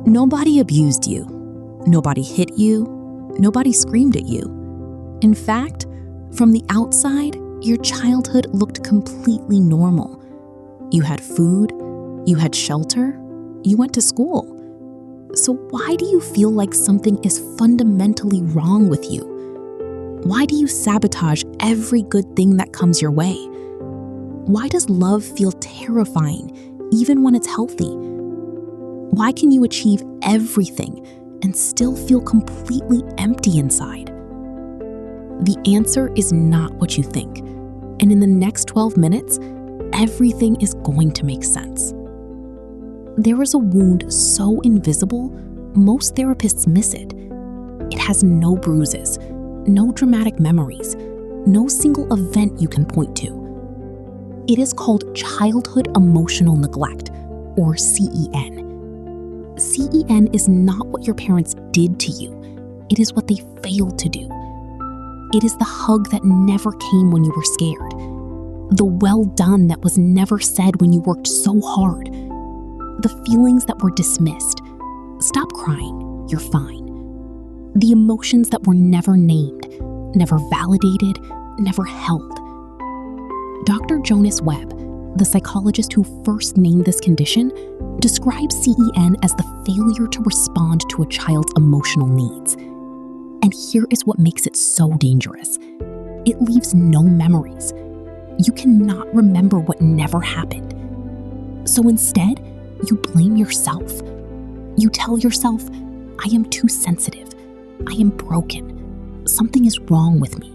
Nobody abused you. Nobody hit you. Nobody screamed at you. In fact, from the outside, your childhood looked completely normal. You had food, you had shelter, you went to school. So why do you feel like something is fundamentally wrong with you? Why do you sabotage every good thing that comes your way? Why does love feel terrifying even when it's healthy? Why can you achieve everything and still feel completely empty inside? The answer is not what you think, and in the next 12 minutes, everything is going to make sense. There is a wound so invisible, most therapists miss it. It has no bruises, no dramatic memories, no single event you can point to. It is called childhood emotional neglect, or CEN. CEN is not what your parents did to you. It is what they failed to do. It is the hug that never came when you were scared. The well done that was never said when you worked so hard. The feelings that were dismissed. Stop crying, you're fine. The emotions that were never named, never validated, never held. Dr. Jonas Webb, the psychologist who first named this condition, describes CEN as the failure to respond to a child's emotional needs. And here is what makes it so dangerous. It leaves no memories. You cannot remember what never happened. So instead, you blame yourself. You tell yourself, I am too sensitive. I am broken. Something is wrong with me.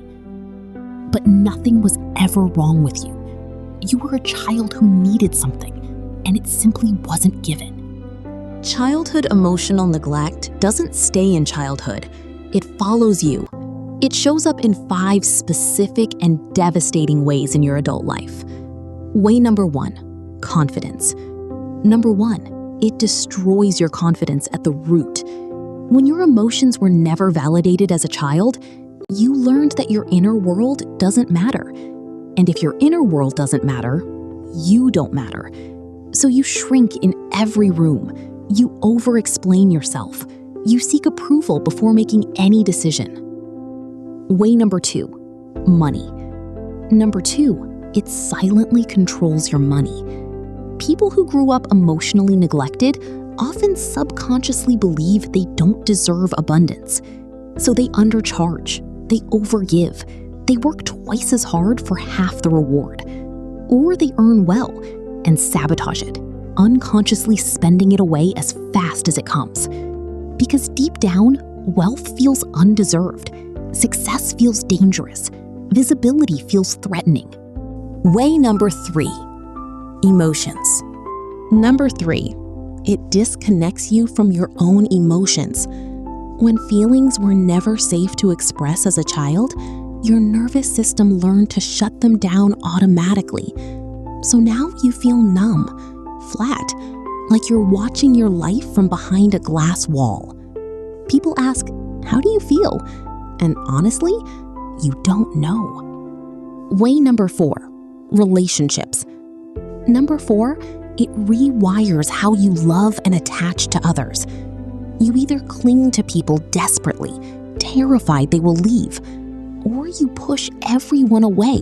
But nothing was ever wrong with you. You were a child who needed something, and it simply wasn't given. Childhood emotional neglect doesn't stay in childhood. It follows you. It shows up in 5 specific and devastating ways in your adult life. Way number 1, confidence. Number 1, it destroys your confidence at the root. When your emotions were never validated as a child, you learned that your inner world doesn't matter. And if your inner world doesn't matter, you don't matter. So you shrink in every room. You over-explain yourself. You seek approval before making any decision. Way number 2, money. Number 2, it silently controls your money. People who grew up emotionally neglected often subconsciously believe they don't deserve abundance. So they undercharge, they overgive, they work twice as hard for half the reward. Or they earn well and sabotage it, unconsciously spending it away as fast as it comes. Because deep down, wealth feels undeserved, success feels dangerous, visibility feels threatening. Way number 3, emotions. Number 3, it disconnects you from your own emotions. When feelings were never safe to express as a child, your nervous system learned to shut them down automatically. So now you feel numb, flat, like you're watching your life from behind a glass wall. People ask, how do you feel? And honestly, you don't know. Way number 4, relationships. Number 4, it rewires how you love and attach to others. You either cling to people desperately, terrified they will leave, or you push everyone away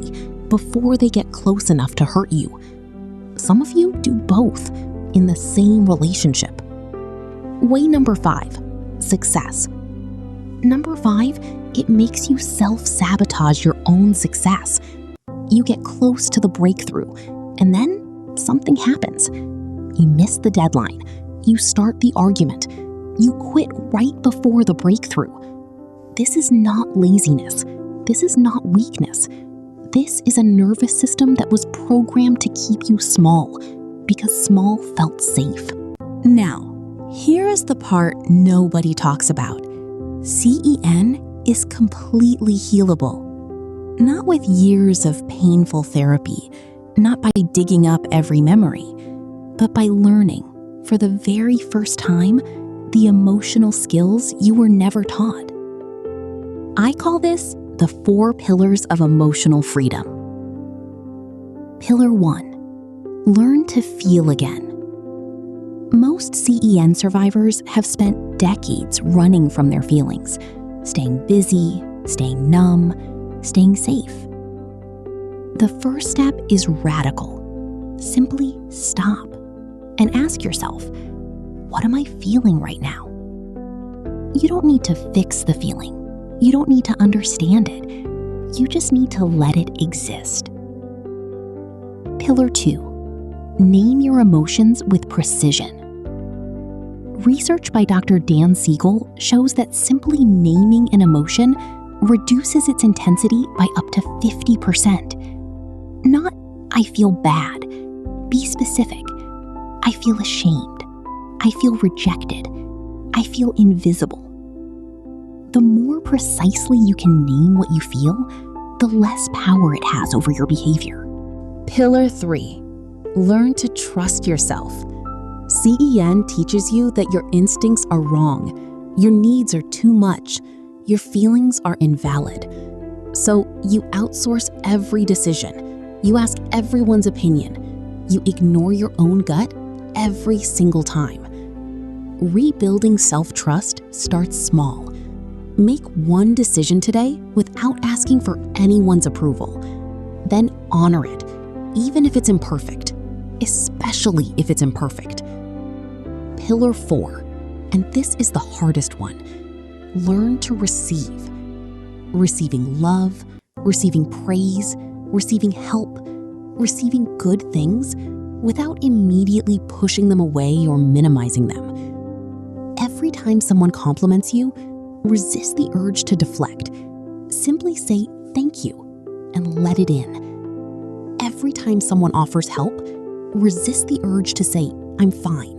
before they get close enough to hurt you. Some of you do both in the same relationship. Way number 5, success. Number 5, it makes you self-sabotage your own success. You get close to the breakthrough, and then something happens. You miss the deadline. You start the argument. You quit right before the breakthrough. This is not laziness. This is not weakness. This is a nervous system that was programmed to keep you small because small felt safe. Now, here is the part nobody talks about. CEN is completely healable. Not with years of painful therapy, not by digging up every memory, but by learning, for the very first time, the emotional skills you were never taught. I call this the 4 pillars of emotional freedom. Pillar 1, learn to feel again. Most CEN survivors have spent decades running from their feelings, staying busy, staying numb, staying safe. The first step is radical. Simply stop and ask yourself, what am I feeling right now? You don't need to fix the feeling. You don't need to understand it. You just need to let it exist. Pillar 2, name your emotions with precision. Research by Dr. Dan Siegel shows that simply naming an emotion reduces its intensity by up to 50%. Not, I feel bad. Be specific. I feel ashamed. I feel rejected. I feel invisible. The more precisely you can name what you feel, the less power it has over your behavior. Pillar 3, learn to trust yourself. CEN teaches you that your instincts are wrong, your needs are too much, your feelings are invalid. So you outsource every decision. You ask everyone's opinion. You ignore your own gut every single time. Rebuilding self-trust starts small. Make one decision today without asking for anyone's approval. Then honor it, even if it's imperfect, especially if it's imperfect. Pillar 4, and this is the hardest one, learn to receive. Receiving love, receiving praise, receiving help, receiving good things without immediately pushing them away or minimizing them. Every time someone compliments you, resist the urge to deflect. Simply say thank you and let it in. Every time someone offers help, resist the urge to say, I'm fine.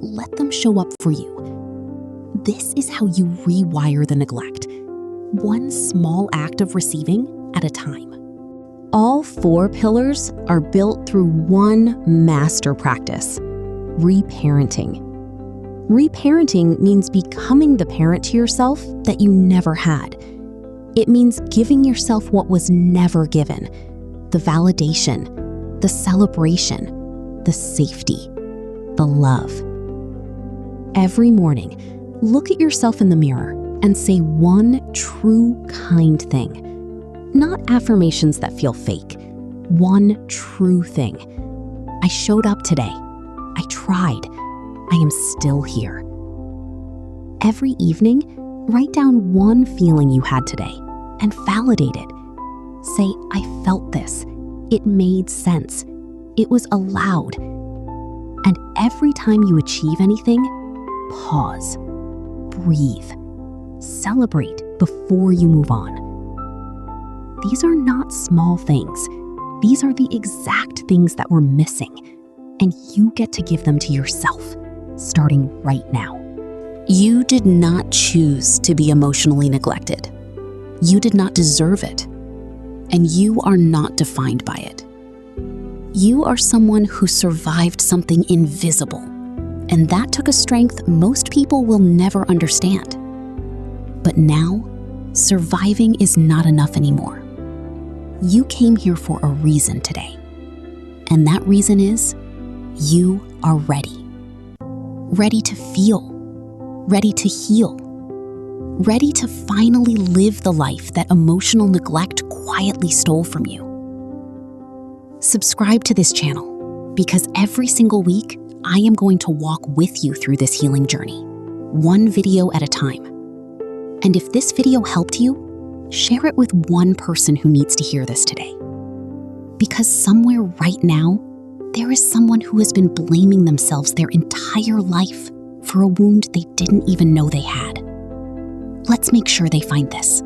Let them show up for you. This is how you rewire the neglect, one small act of receiving at a time. All 4 pillars are built through one master practice, reparenting. Reparenting means becoming the parent to yourself that you never had. It means giving yourself what was never given, the validation, the celebration, the safety, the love. Every morning, look at yourself in the mirror and say one true, kind thing. Not affirmations that feel fake. One true thing. I showed up today. I tried. I am still here. Every evening, write down one feeling you had today and validate it. Say, I felt this. It made sense. It was allowed. And every time you achieve anything, pause, breathe, celebrate before you move on. These are not small things. These are the exact things that we're missing, and you get to give them to yourself, starting right now. You did not choose to be emotionally neglected. You did not deserve it, and you are not defined by it. You are someone who survived something invisible, and that took a strength most people will never understand. But now, surviving is not enough anymore. You came here for a reason today, and that reason is you are ready. Ready to feel, ready to heal, ready to finally live the life that emotional neglect quietly stole from you. Subscribe to this channel because every single week, I am going to walk with you through this healing journey, one video at a time. And if this video helped you, share it with one person who needs to hear this today. Because somewhere right now, there is someone who has been blaming themselves their entire life for a wound they didn't even know they had. Let's make sure they find this.